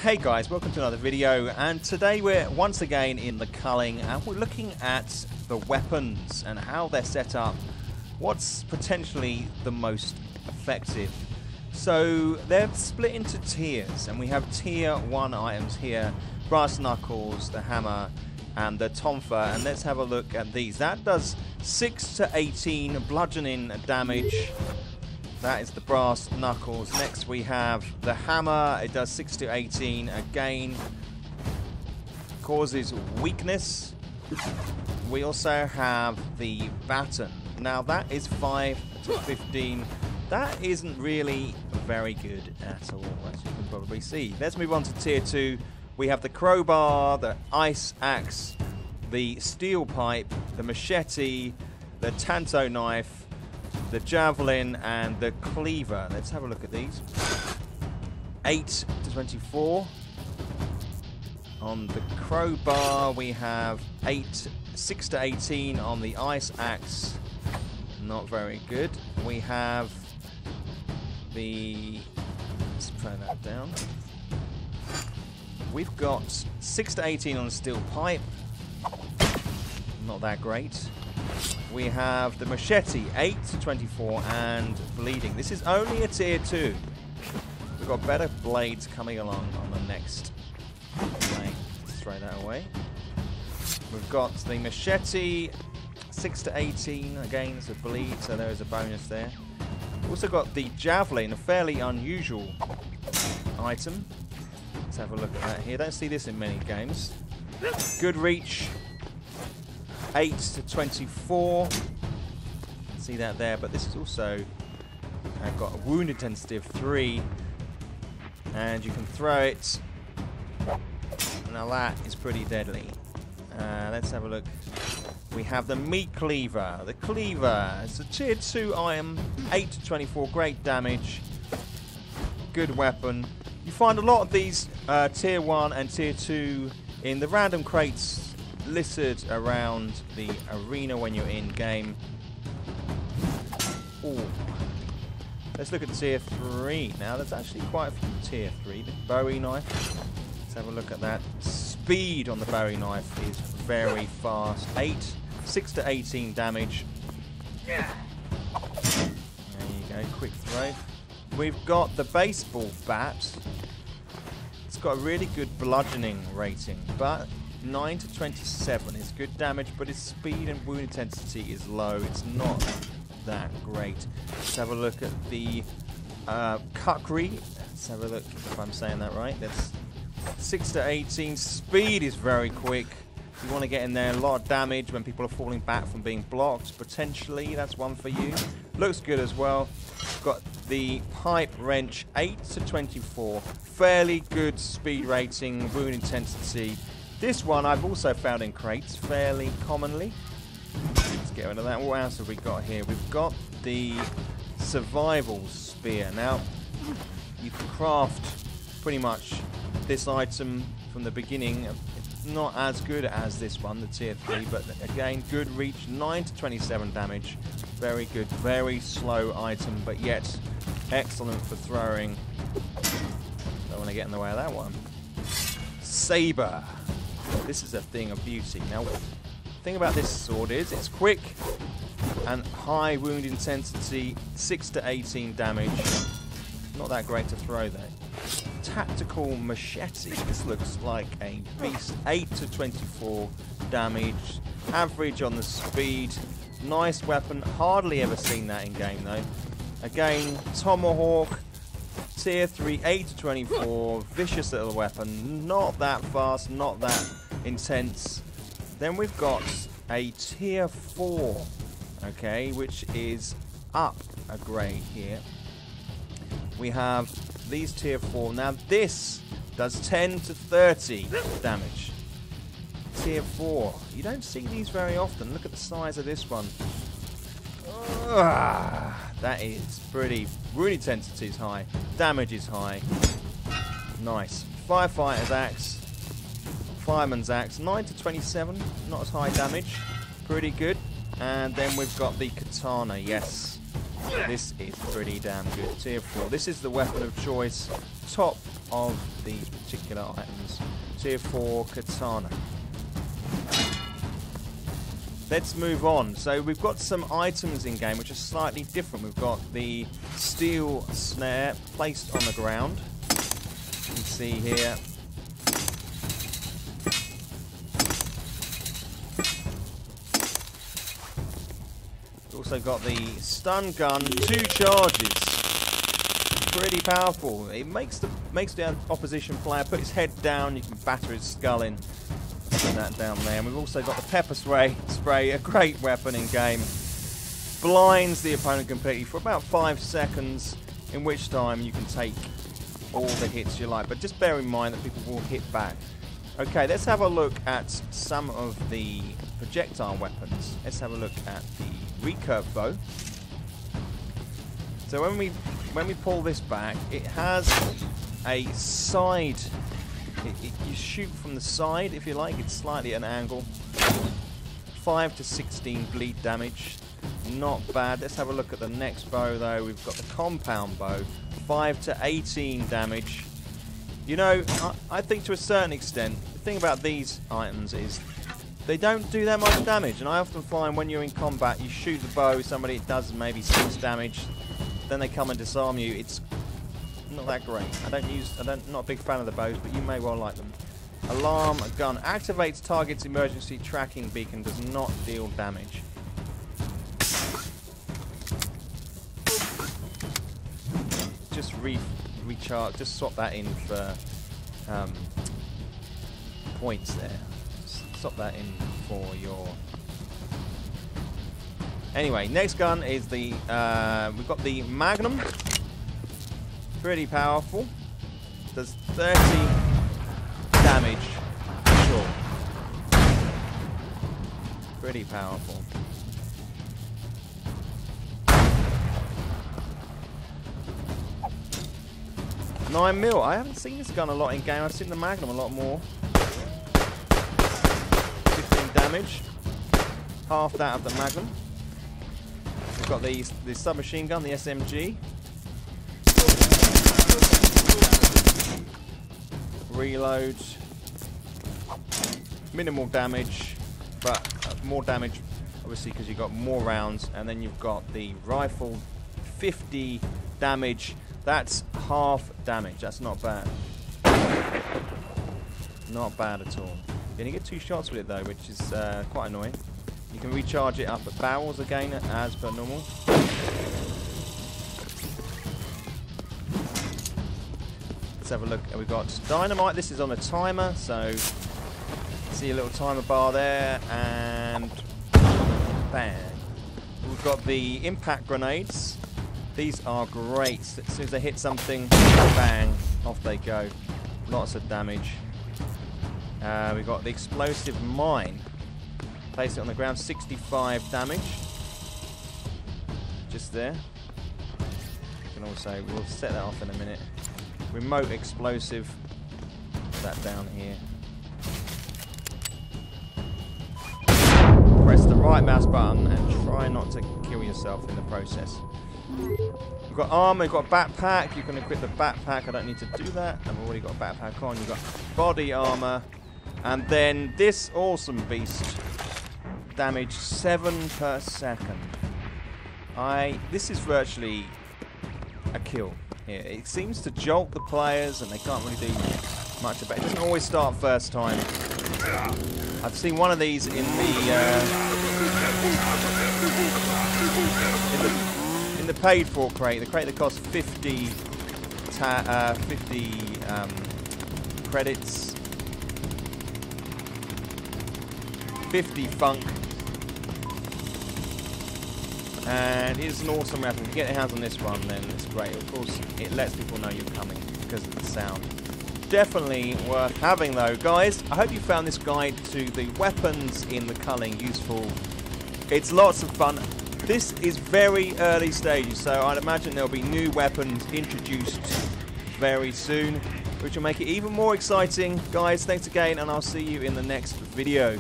Hey guys, welcome to another video, and today we're once again in the Culling and we're looking at the weapons and how they're set up, what's potentially the most effective. So they're split into tiers, and we have tier 1 items here: brass knuckles, the hammer and the tonfa. And let's have a look at these. That does 6 to 18 bludgeoning damage. That is the brass knuckles. Next we have the hammer. It does 6 to 18 again. Causes weakness. We also have the baton. Now that is 5 to 15. That isn't really very good at all, as you can probably see. Let's move on to tier 2. We have the crowbar, the ice axe, the steel pipe, the machete, the tanto knife, the javelin and the cleaver. Let's have a look at these. 8 to 24. On the crowbar we have 6 to 18 on the ice axe. Not very good. We have the... let's try that down. We've got 6 to 18 on the steel pipe. Not that great. We have the machete, 8 to 24, and bleeding. This is only a tier 2. We've got better blades coming along on the next blade. Let's throw that away. We've got the machete, 6 to 18. Again, it's a bleed, so there is a bonus there. We've also got the javelin, a fairly unusual item. Let's have a look at that here. Don't see this in many games. Good reach. 8 to 24. See that there, but this is also got a wound intensity of 3, and you can throw it. Now that is pretty deadly. Let's have a look. We have the meat cleaver. The cleaver, it's a tier 2 item, 8 to 24, great damage, good weapon. You find a lot of these tier 1 and tier 2 in the random crates littered around the arena when you're in game. Ooh. Let's look at tier 3 now. There's actually quite a few tier 3. The Bowie knife. Let's have a look at that. Speed on the Bowie knife is very fast. 6 to 18 damage. There you go, quick throw. We've got the baseball bat. It's got a really good bludgeoning rating, but 9 to 27 is good damage, but its speed and wound intensity is low. It's not that great. Let's have a look at the Kukri. Let's have a look if I'm saying that right. That's 6 to 18. Speed is very quick. You want to get in there, a lot of damage when people are falling back from being blocked. Potentially, that's one for you. Looks good as well. Got the pipe wrench, 8 to 24. Fairly good speed rating, wound intensity. This one I've also found in crates fairly commonly. Let's get rid of that. What else have we got here? We've got the survival spear. Now, you can craft pretty much this item from the beginning. It's not as good as this one, the tier 3, but again, good reach, 9 to 27 damage. Very good, very slow item, but yet excellent for throwing. Don't want to get in the way of that one. Sabre. This is a thing of beauty. Now, the thing about this sword is it's quick and high wound intensity, 6 to 18 damage. Not that great to throw though. Tactical machete. This looks like a beast. 8 to 24 damage. Average on the speed. Nice weapon. Hardly ever seen that in game though. Again, tomahawk. Tier 3, 8 to 24, vicious little weapon, not that fast, not that intense. Then we've got a tier 4, okay, which is up a grade here. We have these tier 4. Now this does 10 to 30 damage. Tier 4. You don't see these very often. Look at the size of this one. That is pretty. Wound intensity is high. Damage is high. Nice. Firefighter's axe. Fireman's axe. 9 to 27. Not as high damage. Pretty good. And then we've got the katana. Yes. This is pretty damn good. Tier 4. This is the weapon of choice. Top of these particular items. Tier 4 Katana. Let's move on. So we've got some items in game which are slightly different. We've got the steel snare placed on the ground. You can see here. We've also got the stun gun, 2 charges. Pretty powerful. It makes the opposition player put his head down. You can batter his skull in. Put that down there. And we've also got the pepper spray, a great weapon in game. Blinds the opponent completely for about 5 seconds, in which time you can take all the hits you like. But just bear in mind that people will hit back. Okay, let's have a look at some of the projectile weapons. Let's have a look at the recurve bow. So when we pull this back, it has a side. You shoot from the side, if you like. It's slightly at an angle. 5 to 16 bleed damage. Not bad. Let's have a look at the next bow, though. We've got the compound bow. 5 to 18 damage. You know, I think to a certain extent, the thing about these items is they don't do that much damage. And I often find when you're in combat, you shoot the bow, somebody does maybe 6 damage. Then they come and disarm you. It's not that great. Not a big fan of the bows, but you may well like them. Alarm gun activates target's emergency tracking beacon. Does not deal damage. Just recharge. Just swap that in for points there. Swap that in for your. Anyway, next gun is the we've got the Magnum. Pretty powerful. Does 30 damage. Sure. Pretty powerful. 9mm. I haven't seen this gun a lot in game. I've seen the Magnum a lot more. 15 damage. Half that of the Magnum. We've got the submachine gun, the SMG. Reload. Minimal damage, but more damage obviously because you've got more rounds. And then you've got the rifle, 50 damage. That's half damage. That's not bad. Not bad at all. You only get 2 shots with it though, which is quite annoying. You can recharge it up at barrels again as per normal. Let's have a look. We've got Dynamite. This is on a timer, so see a little timer bar there, and bang. We've got the impact grenades. These are great. As soon as they hit something, bang, off they go. Lots of damage. We've got the explosive mine. Place it on the ground, 65 damage. Just there. You can also, we'll set that off in a minute. Remote explosive. Put that down here. Press the right mouse button and try not to kill yourself in the process. We've got armor, we've got backpack. You can equip the backpack. I don't need to do that. I've already got a backpack on. You've got body armor. And then this awesome beast. Damage 7 per second. This is virtually a kill here. It seems to jolt the players and they can't really do much about it. It doesn't always start first time. I've seen one of these in the paid for crate. The crate that costs 50 credits. 50 funk. And it is an awesome weapon. If you get your hands on this one, then it's great. Of course, it lets people know you're coming because of the sound. Definitely worth having, though. Guys, I hope you found this guide to the weapons in the Culling useful. It's lots of fun. This is very early stages, so I'd imagine there'll be new weapons introduced very soon, which will make it even more exciting. Guys, thanks again, and I'll see you in the next video.